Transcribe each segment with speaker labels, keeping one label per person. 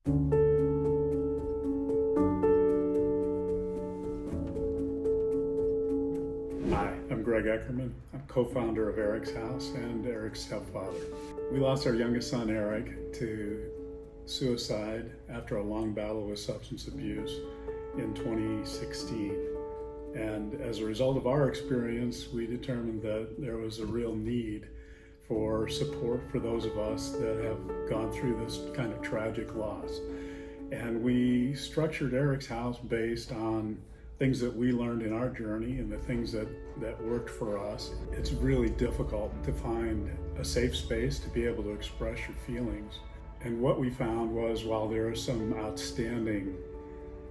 Speaker 1: Hi, I'm Greg Eckerman. I'm co-founder of EricsHouse and Eric's stepfather. We lost our youngest son, Eric, to suicide after a long battle with substance abuse in 2016. And as a result of our experience, we determined that there was a real need for support for those of us that have gone through this kind of tragic loss. And we structured EricsHouse based on things that we learned in our journey and the things that worked for us. It's really difficult to find a safe space to be able to express your feelings. And what we found was, while there are some outstanding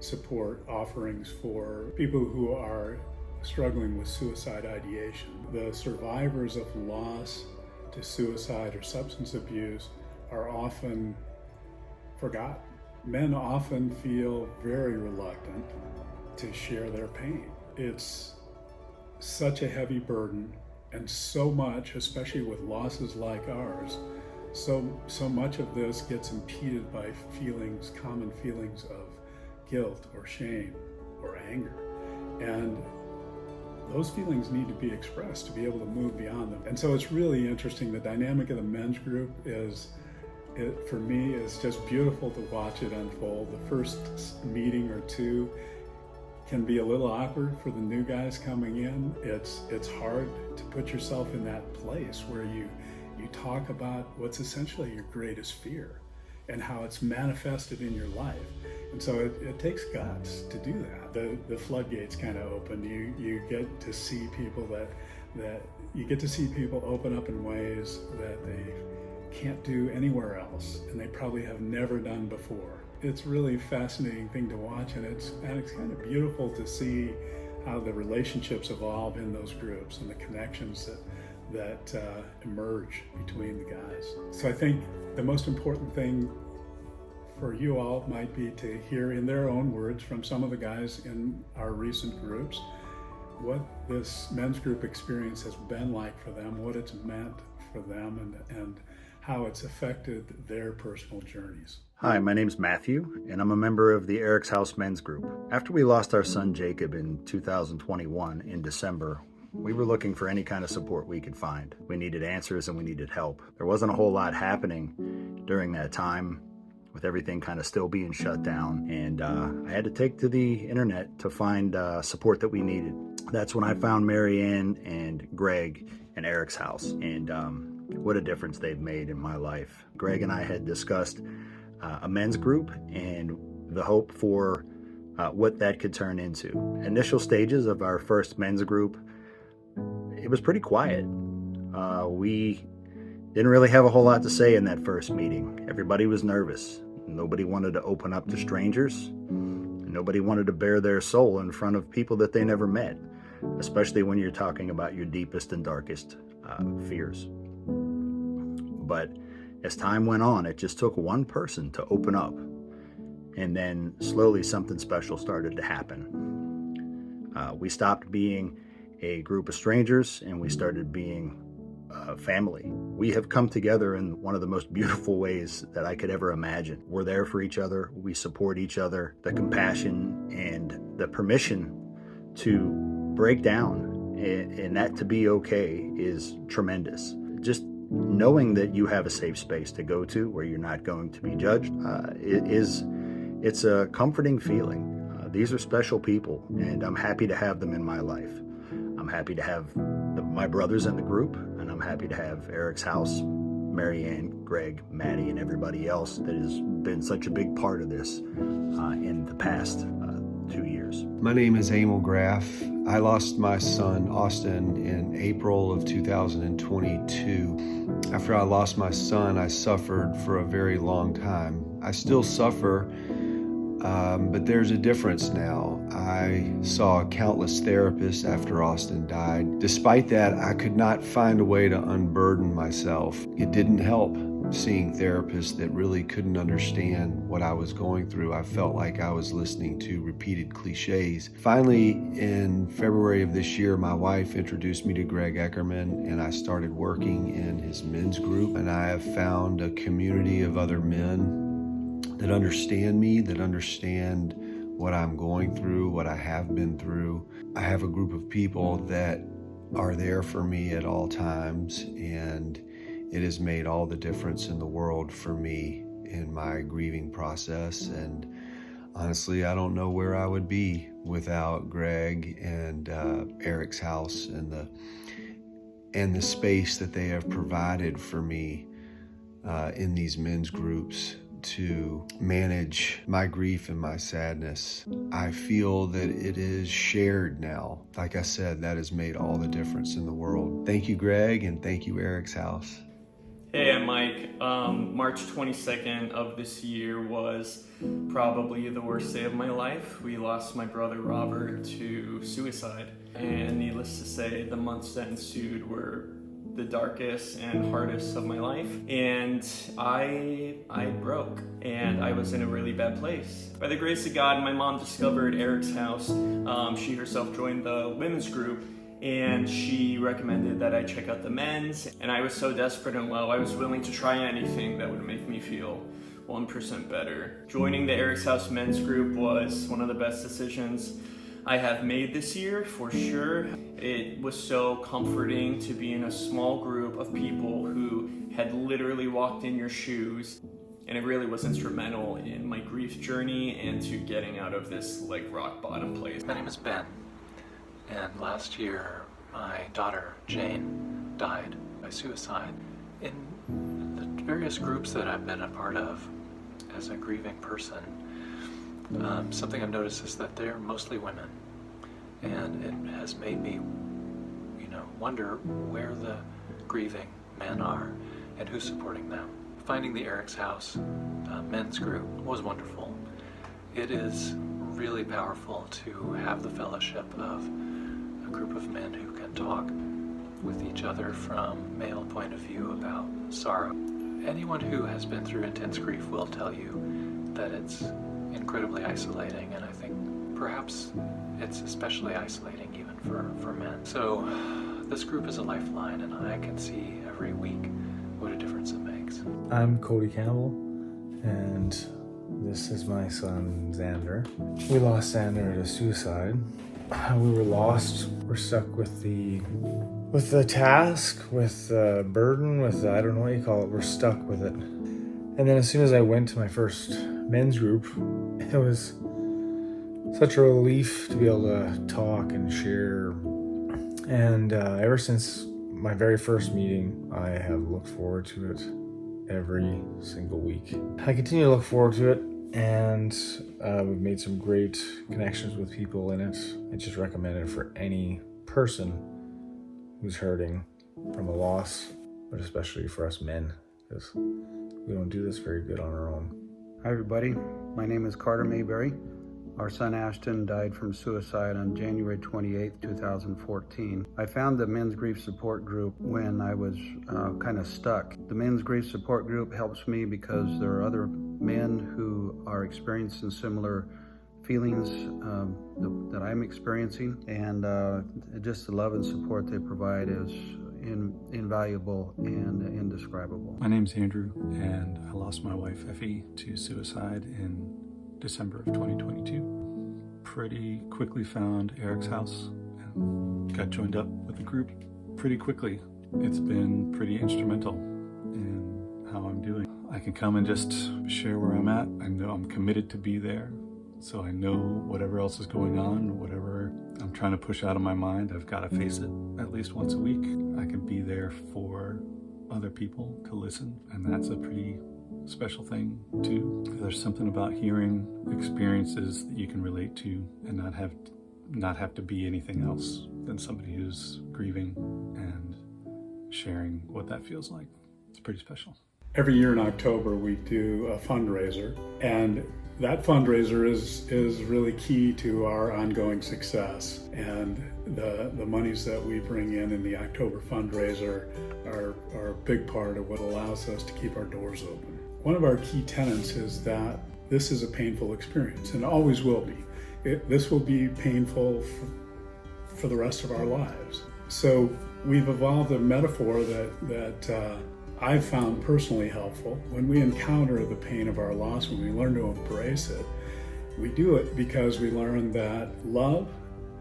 Speaker 1: support offerings for people who are struggling with suicide ideation, the survivors of loss to suicide or substance abuse are often forgotten. Men often feel very reluctant to share their pain. It's such a heavy burden, and so much, especially with losses like ours, so much of this gets impeded by common feelings of guilt or shame or anger. And those feelings need to be expressed to be able to move beyond them. And so it's really interesting. The dynamic of the men's group for me, is just beautiful to watch it unfold. The first meeting or two can be a little awkward for the new guys coming in. It's hard to put yourself in that place where you talk about what's essentially your greatest fear and how it's manifested in your life. And so it takes guts to do that. The floodgates kind of open. You get to see people people open up in ways that they can't do anywhere else, and they probably have never done before. It's really a fascinating thing to watch, and it's kind of beautiful to see how the relationships evolve in those groups and the connections that emerge between the guys. So I think the most important thing for you all might be to hear in their own words from some of the guys in our recent groups what this men's group experience has been like for them, what it's meant for them, and how it's affected their personal journeys.
Speaker 2: Hi, my name's Matthew, and I'm a member of the EricsHouse Men's Group. After we lost our son Jacob in 2021 in December, we were looking for any kind of support we could find. We needed answers and we needed help. There wasn't a whole lot happening during that time, with everything kind of still being shut down, and I had to take to the internet to find support that we needed. That's when I found Mary Ann and Greg and EricsHouse, and what a difference they've made in my life. Greg and I had discussed a men's group and the hope for what that could turn into. Initial stages of our first men's group, it was pretty quiet. We didn't really have a whole lot to say in that first meeting. Everybody was nervous. Nobody wanted to open up to strangers. Nobody wanted to bare their soul in front of people that they never met, especially when you're talking about your deepest and darkest fears. But as time went on, it just took one person to open up, and then slowly something special started to happen. We stopped being a group of strangers, and we started being family. We have come together in one of the most beautiful ways that I could ever imagine. We're there for each other. We support each other. The compassion and the permission to break down and that to be okay is tremendous. Just knowing that you have a safe space to go to where you're not going to be judged, it's a comforting feeling. These are special people, and I'm happy to have them in my life. I'm happy to have my brothers in the group, and I'm happy to have EricsHouse, Mary Ann, Greg, Maddie, and everybody else that has been such a big part of this in the past 2 years.
Speaker 3: My name is Emil Graff. I lost my son, Austin, in April of 2022. After I lost my son, I suffered for a very long time. I still suffer, but there's a difference now. I saw countless therapists after Austin died. Despite that, I could not find a way to unburden myself. It didn't help seeing therapists that really couldn't understand what I was going through. I felt like I was listening to repeated cliches. Finally, in February of this year, my wife introduced me to Greg Eckerman, and I started working in his men's group, and I have found a community of other men that understand me, that understand what I'm going through, what I have been through. I have a group of people that are there for me at all times, and it has made all the difference in the world for me in my grieving process. And honestly, I don't know where I would be without Greg and EricsHouse and the space that they have provided for me in these men's groups to manage my grief and my sadness. I feel that it is shared now. Like I said, that has made all the difference in the world. Thank you, Greg, and thank you, EricsHouse.
Speaker 4: Hey, I'm Mike. March 22nd of this year was probably the worst day of my life. We lost my brother Robert to suicide, and needless to say, the months that ensued were the darkest and hardest of my life, and I broke, and I was in a really bad place. By the grace of God, my mom discovered EricsHouse. She herself joined the women's group, and she recommended that I check out the men's, and I was so desperate and low, I was willing to try anything that would make me feel 1% better. Joining the EricsHouse men's group was one of the best decisions I have made this year, for sure. It was so comforting to be in a small group of people who had literally walked in your shoes, and it really was instrumental in my grief journey and to getting out of this like rock bottom place.
Speaker 5: My name is Ben, and last year my daughter Jane died by suicide. In the various groups that I've been a part of as a grieving person, something I've noticed is that they're mostly women, and it has made me, wonder where the grieving men are and who's supporting them. Finding the EricsHouse men's group was wonderful. It is really powerful to have the fellowship of a group of men who can talk with each other from male point of view about sorrow. Anyone who has been through intense grief will tell you that it's incredibly isolating, and I think perhaps it's especially isolating even for men. So this group is a lifeline, and I can see every week what a difference it makes.
Speaker 6: I'm Cody Campbell, and this is my son Xander. We lost Xander to suicide. We were lost. We're stuck with the task, with the burden, I don't know what you call it. We're stuck with it. And then as soon as I went to my first men's group, it was such a relief to be able to talk and share. And ever since my very first meeting, I have looked forward to it every single week. I continue to look forward to it, and we've made some great connections with people in it. I just recommend it for any person who's hurting from a loss, but especially for us men, because we don't do this very good on our own.
Speaker 2: Hi everybody, my name is Carter Mayberry. Our son Ashton died from suicide on January 28, 2014. I found the Men's Grief Support Group when I was kind of stuck. The Men's Grief Support Group helps me because there are other men who are experiencing similar feelings that I'm experiencing, and just the love and support they provide is invaluable and indescribable.
Speaker 7: My name's Andrew, and I lost my wife Effie to suicide in December of 2022. Pretty quickly found EricsHouse and got joined up with the group pretty quickly. It's been pretty instrumental in how I'm doing. I can come and just share where I'm at. I know I'm committed to be there, so I know whatever else is going on, whatever I'm trying to push out of my mind, I've got to face it at least once a week. I can be there for other people to listen, and that's a pretty special thing too. There's something about hearing experiences that you can relate to and not have to be anything else than somebody who's grieving and sharing what that feels like. It's pretty special.
Speaker 1: Every year in October we do a fundraiser, and that fundraiser is really key to our ongoing success. And the monies that we bring in the October fundraiser are a big part of what allows us to keep our doors open. One of our key tenets is that this is a painful experience, and always will be. This will be painful for the rest of our lives. So we've evolved a metaphor that I've found personally helpful. When we encounter the pain of our loss, when we learn to embrace it, we do it because we learn that love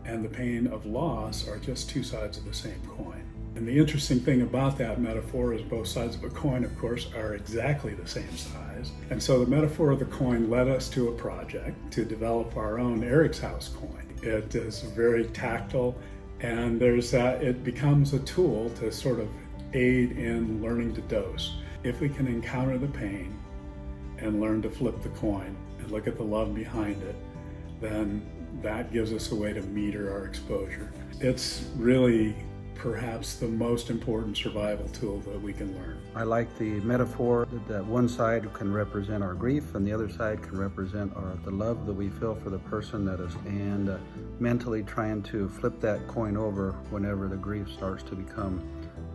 Speaker 1: and the pain of loss are just two sides of the same coin. And the interesting thing about that metaphor is both sides of a coin, of course, are exactly the same size. And so the metaphor of the coin led us to a project to develop our own EricsHouse coin. It is very tactile, and it becomes a tool to sort of aid in learning to dose. If we can encounter the pain and learn to flip the coin and look at the love behind it, then that gives us a way to meter our exposure. It's really perhaps the most important survival tool that we can learn.
Speaker 8: I like the metaphor that one side can represent our grief and the other side can represent the love that we feel for the person that is, and mentally trying to flip that coin over whenever the grief starts to become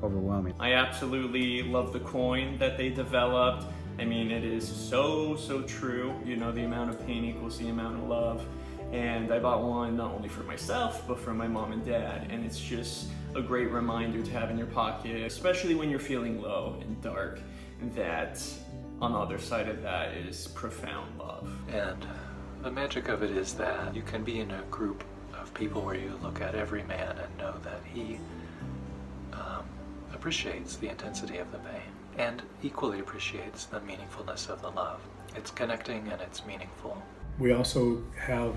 Speaker 8: overwhelming.
Speaker 4: I absolutely love the coin that they developed. I mean, it is so true. You know, the amount of pain equals the amount of love. And I bought one not only for myself, but for my mom and dad. And it's just a great reminder to have in your pocket, especially when you're feeling low and dark, that on the other side of that is profound love.
Speaker 5: And the magic of it is that you can be in a group of people where you look at every man and know that he appreciates the intensity of the pain and equally appreciates the meaningfulness of the love. It's connecting and it's meaningful.
Speaker 1: We also have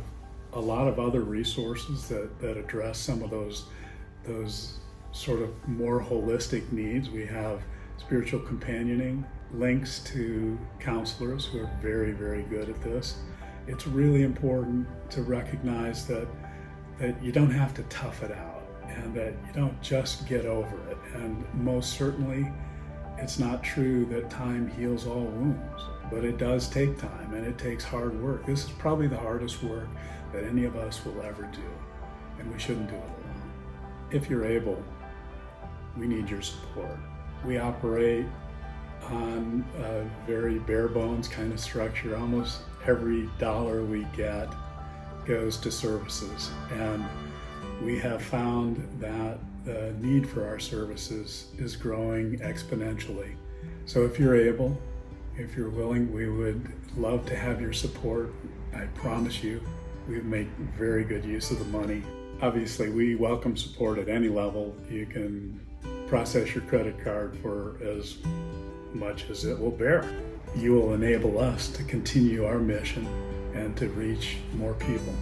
Speaker 1: a lot of other resources that address some of those sort of more holistic needs. We have spiritual companioning, links to counselors who are very, very good at this. It's really important to recognize that you don't have to tough it out and that you don't just get over it. And most certainly, it's not true that time heals all wounds, but it does take time and it takes hard work. This is probably the hardest work that any of us will ever do, and we shouldn't do it alone. If you're able, we need your support. We operate on a very bare bones kind of structure. Almost every dollar we get goes to services, and we have found that the need for our services is growing exponentially. So if you're able, if you're willing, we would love to have your support. I promise you, we make very good use of the money. Obviously, we welcome support at any level. You can process your credit card for as much as it will bear. You will enable us to continue our mission and to reach more people.